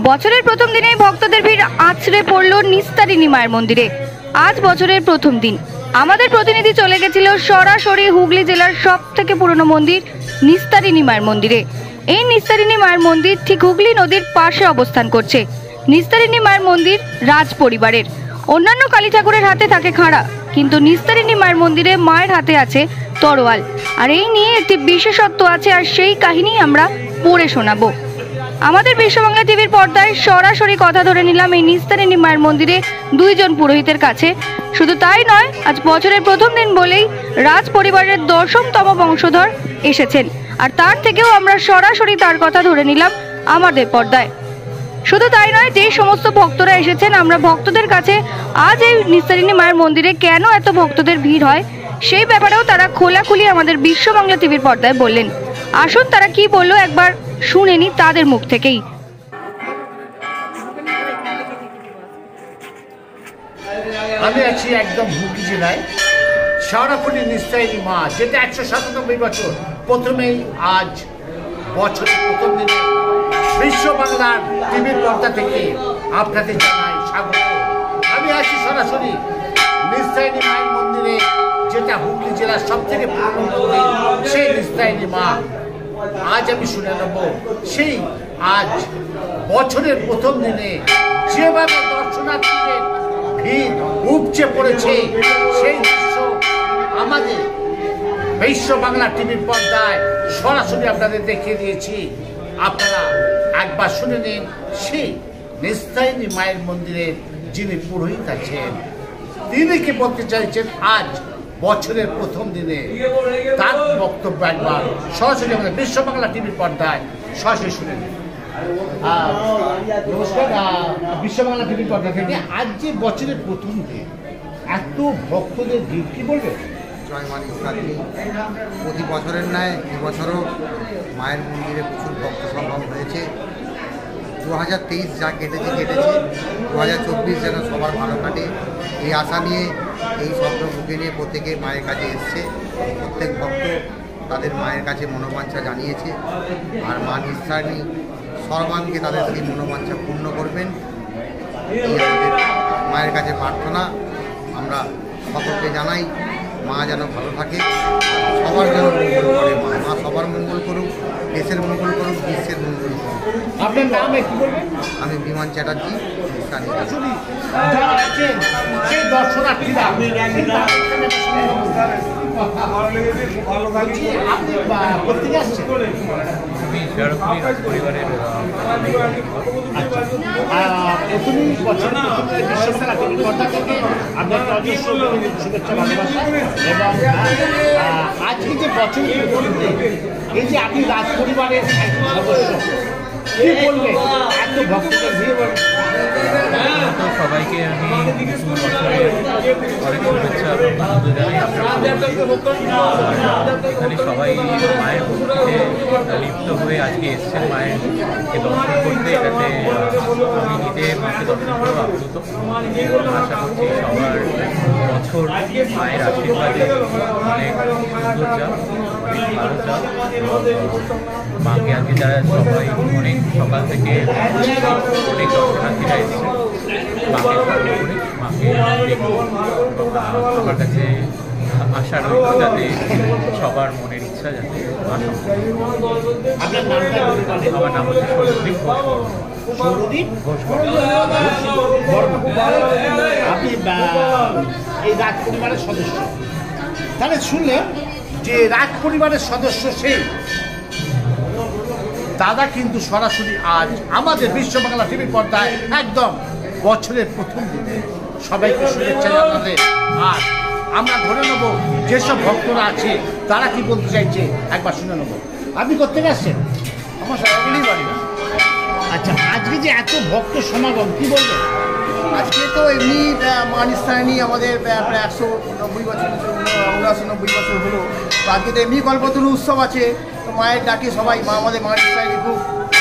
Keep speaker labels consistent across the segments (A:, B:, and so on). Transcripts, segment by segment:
A: বছরের প্রথম দিনেই ভক্তদের ভিড় আছড়ে পড়ল নিস্তারিণী মায়ের মন্দিরে। আজ বছরের প্রথম দিন আমাদের প্রতিনিধি চলে গেছিল সরাসরি হুগলি জেলার সব থেকে পুরনো মন্দির নিস্তারিণী মায়ের মন্দিরে। এই নিস্তারিণী মায়ের মন্দির ঠিক হুগলি নদীর পাশে অবস্থান করছে। নিস্তারিণী মায়ের মন্দির রাজ পরিবারের। অন্যান্য কালী ঠাকুরের হাতে থাকে খাড়া, কিন্তু নিস্তারিণী মায়ের মন্দিরে মায়ের হাতে আছে তরোয়াল। আর এই নিয়ে একটি বিশেষত্ব আছে, আর সেই কাহিনী আমরা পড়ে শোনাবো। আমাদের বিশ্ববাংলা টিভির পর্দায় সরাসরি কথা ধরে নিলাম এই নিস্তারিণী মায়ের মন্দিরে দুইজন পুরোহিতের কাছে। শুধু তাই নয়, আজ বছরের প্রথম দিন বলেই রাজ পরিবারের 10তম বংশধর এসেছেন, আর তার থেকেও আমরা সরাসরি তার কথা ধরে নিলাম আমাদের পর্দায়। শুধু তাই নয়, যে সমস্ত ভক্তরা এসেছেন, আমরা ভক্তদের কাছে আজ এই নিস্তারিণী মায়ের মন্দিরে কেন এত ভক্তদের ভিড় হয় সেই ব্যাপারেও তারা খোলাখুলি আমাদের বিশ্ববাংলা টিভির পর্দায় বললেন। আসুন তারা কি বললো একবার শুনে নি তাদের মুখ থেকেই।
B: আমি আছি একদম হুগলি জেলায় শাওড়াফুলি নিস্তারিণী মা, যেটা 197 বছর। প্রথমেই আজ বছরের প্রথম দিনে বিশ্ব বাংলার টিভির পর্দা থেকে আপনাদের জানাই স্বাগত। আমি আছি সরাসরি নিস্তারিণী মায়ের মন্দিরে, যেটা হুগলি জেলার সব থেকে পুরনো মন্দির, সেই নিস্তারিণী মা। আজ আমি শুনে নেব সেই আজ বছরের প্রথম দিনে যেভাবে দর্শনার্থীদের ভিড় উপচে পড়েছে, সেই দৃশ্য আমাদের বিশ্ব বাংলা টিভির পর্দায় সরাসরি আপনাদের দেখিয়ে দিয়েছি। আপনারা একবার শুনে নিন সেই নিস্তারিণী মায়ের মন্দিরের যিনি পুরোহিত আছেন, তিনি কি বলতে চাইছেন আজ বছরের প্রথম দিনে, তার বক্তব্য একবার সরাসরি আমাদের বিশ্ব বাংলা টিভির পর্দায় সরাসরি শুনে নিন। নমস্কার, বিশ্ব বাংলা টিভির পর্দা থেকে আজ যে বছরের প্রথম দিন এত ভক্তদের ভিড়, কি বলবে?
C: জয় মা নিস্তারিণী। প্রতি বছরের ন্যায় এবছরও মায়ের মন্দিরে প্রচুর ভক্ত সমাগম হয়েছে। 2023 যা কেটেছে 2024 যেন সবার ভালো কাটে, এই আশা নিয়ে, এই স্বপ্ন বুকে নিয়ে প্রত্যেকে মায়ের কাছে এসছে। প্রত্যেক ভক্ত তাদের মায়ের কাছে মনোবাঞ্ছা জানিয়েছে, আর মা নিস্তারিণী সর্বাঙ্গে তাদের সেই মনোবাঞ্ছা পূর্ণ করবেন, এই আমাদের মায়ের কাছে প্রার্থনা। আমরা সকলকে জানাই মা যেন ভালো থাকে, সবার যেন মঙ্গল করে। মা সবার মঙ্গল করুক, দেশের মঙ্গল করুক, বিশ্বের মঙ্গল করুক।
B: আপনার নাম একটু বলবেন?
C: আমি বিমান চ্যাটার্জি,
B: আসলে যারা আছেন সেই দর্শনার্থীরা আপনি কোথেকে আসছেন?
D: পরিবারের
B: প্রথমেই বছরের প্রথমে বিশ্ববাংলা টিভির পর্দা থেকে আপনাকে অজস্র শুভেচ্ছা ভালোবাসা। এবং আজকে যে বছরের প্রথম দিন, এই যে আপনি রাজ পরিবারের একজন সদস্য, কি বলবে এত ভক্তদের ভিড়?
D: সবাইকে আমি অনেক শুভেচ্ছা জানাই। এখানে সবাই মায়ের ভক্তিতে লিপ্ত হয়ে আজকে এসছেন মায়েরকে দর্শন করতে। এটাতে আমি নিজে মাকে দর্শন করবো আপ্লুত। আশা করছি সবার বছর মায়ের আশীর্বাদে অনেক সুন্দর যাক, অনেক ভালো যাক। মাকে আজকে যারা সবাই অনেক সকাল থেকে অনেক দর্শনার্থীরা এসছে মাকে ফলো করে, মাকে দেখব। আমার কাছে আশা রইল যাতে সবার মনের ইচ্ছা যাতে মা সম্পূর্ণ। আমার নাম হচ্ছে সৌরদীপ ঘোষ।
B: আপনি এই রাজ পরিবারের সদস্য, তাহলে শুনলেন যে রাজ পরিবারের সদস্য সেই দাদা কিন্তু সরাসরি আজ আমাদের বিশ্ব বাংলা টিভির পর্দায় একদম বছরের প্রথম দিনে সবাইকে শুভেচ্ছা জানাতে। আর আমরা ধরে নেব যেসব ভক্তরা আছে তারা কি বলতে চাইছে একবার শুনে নেব। আপনি কোথেকে আসছেন?
C: আমার সবাইগুলি বাড়ি।
B: আচ্ছা, আজকে যে এত ভক্ত সমাগম, কি বলবেন?
C: আজকে তো এমনি মা নিস্তারিণী আমাদের প্রায় 190 বছর 89 বছর হলো। তো আজকে তো এমনি কল্পতরু উৎসব আছে। তো মায়ের ডাকে সবাই, মা আমাদের মা নিস্তারিণী খুব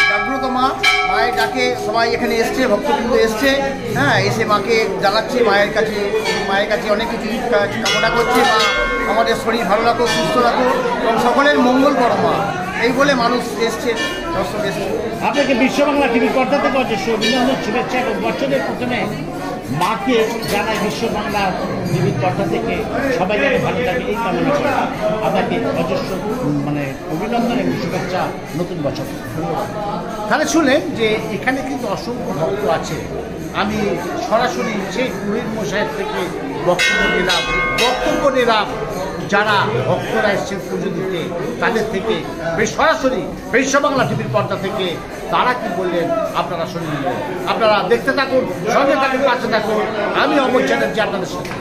C: জাগ্রত মা, মায়ের ডাকে সবাই এখানে এসছে, ভক্তবৃন্দ এসছে। হ্যাঁ, এসে মাকে জানাচ্ছে মায়ের কাছে অনেক কিছু কামনা করছে। মা আমাদের শরীর ভালো রাখো, সুস্থ রাখো এবং সকলের মঙ্গল করো মা, এই বলে মানুষ এসছে। দর্শক এসেছে।
B: আপনাকে বিশ্ব বাংলা টিভির পর্দা থেকে অজস্র অভিনন্দন, শুভেচ্ছা এবং বছরের প্রথমে মাকে জানাই বিশ্ব বাংলা টিভির পর্দা থেকে সবাই যেন ভালো থাকে এই কামনা করে আপনাকে অজস্র অভিনন্দন এবং শুভেচ্ছা নতুন বছর। তাহলে শুনলেন যে এখানে কিন্তু অসংখ্য ভক্ত আছে। আমি সরাসরি সেই পুরীর মশাইয়ের থেকে বক্তব্য নিলাম যারা ভক্তরা এসছেন পুজো দিতে তাদের থেকে সরাসরি বিশ্ব বাংলা টিভির পর্দা থেকে তারা কি বললেন আপনারা শুনে নিলেন। আপনারা দেখতে থাকুন, সঙ্গে থাকুন, পাশে থাকুন। আমি অমর চ্যাটার্জি আপনাদের সাথে।